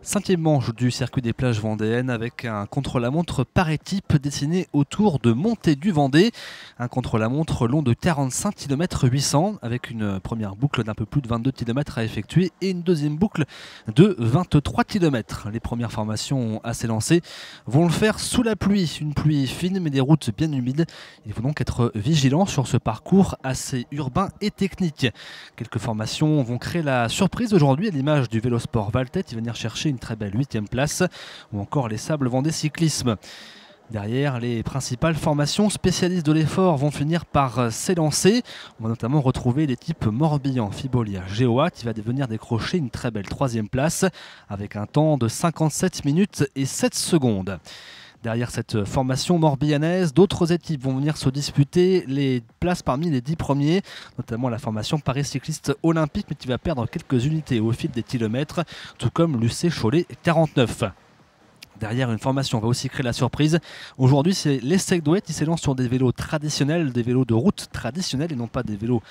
Cinquième manche du circuit des plages vendéennes avec un contre-la-montre par équipe dessiné autour de Montée du Vendée. Un contre-la-montre long de 45 km 800 avec une première boucle d'un peu plus de 22 km à effectuer et une deuxième boucle de 23 km. Les premières formations à s'élancer vont le faire sous la pluie, une pluie fine mais des routes bien humides. Il faut donc être vigilant sur ce parcours assez urbain et technique. Quelques formations vont créer la surprise aujourd'hui à l'image du Vélosport Valtet qui va venir chercher une très belle 8e place, ou encore les Sables Vendée Cyclisme. Derrière, les principales formations spécialistes de l'effort vont finir par s'élancer. On va notamment retrouver l'équipe Morbihan Fibolia GOA qui va venir décrocher une très belle 3e place avec un temps de 57 minutes et 7 secondes. Derrière cette formation morbihanaise, d'autres équipes vont venir se disputer les places parmi les 10 premiers, notamment la formation Paris Cycliste Olympique, mais qui va perdre quelques unités au fil des kilomètres, tout comme l'UC Cholet 49. Derrière, une formation va aussi créer la surprise. Aujourd'hui, c'est l'Essec d'Oued qui s'élance sur des vélos traditionnels, des vélos de route traditionnels et non pas des vélos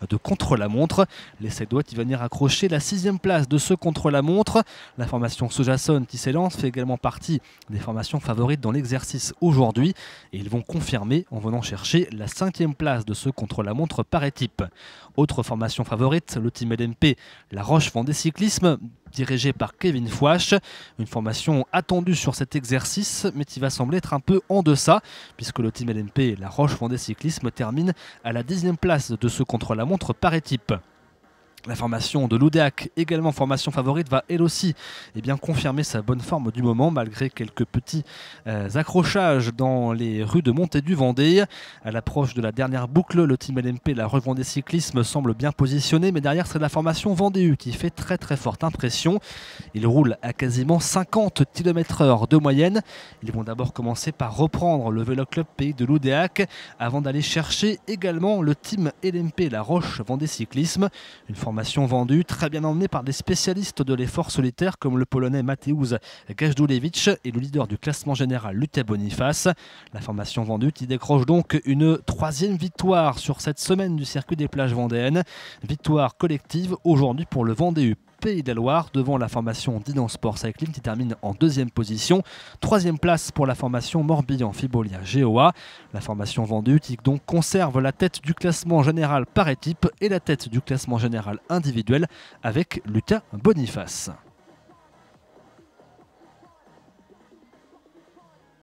de contre-la-montre. L'Essec d'Oued qui va venir accrocher la 6e place de ce contre-la-montre. La formation Sojason qui s'élance fait également partie des formations favorites dans l'exercice aujourd'hui. Et ils vont confirmer en venant chercher la 5e place de ce contre-la-montre par équipe. Autre formation favorite, le team LMP, la Roche Vendée Cyclisme, dirigé par Kevin Fouache. Une formation attendue sur cet exercice, mais qui va sembler être un peu en deçà, puisque le team LMP, la Roche Vendée Cyclisme, termine à la 10e place de ce contre-la-montre par équipe. La formation de l'Oudéac, également formation favorite, va elle aussi confirmer sa bonne forme du moment malgré quelques petits accrochages dans les rues de Montée du Vendée. À l'approche de la dernière boucle, le team LMP, la Roche Vendée Cyclisme, semble bien positionné, mais derrière c'est la formation Vendée qui fait très forte impression. Ils roulent à quasiment 50 km/h de moyenne. Ils vont d'abord commencer par reprendre le Vélo Club Pays de l'Oudéac avant d'aller chercher également le team LMP, la Roche Vendée Cyclisme. Une formation vendue, très bien emmenée par des spécialistes de l'effort solitaire comme le Polonais Mateusz Gajdulewicz et le leader du classement général Luca Boniface. La formation vendue qui décroche donc une 3e victoire sur cette semaine du circuit des plages vendéennes. Victoire collective aujourd'hui pour le Vendée Pays de la Loire devant la formation Dinan Sport Cycling qui termine en 2e position. 3e place pour la formation Morbihan Fibolia GOA. La formation vendue qui donc conserve la tête du classement général par équipe et la tête du classement général individuel avec Luca Boniface.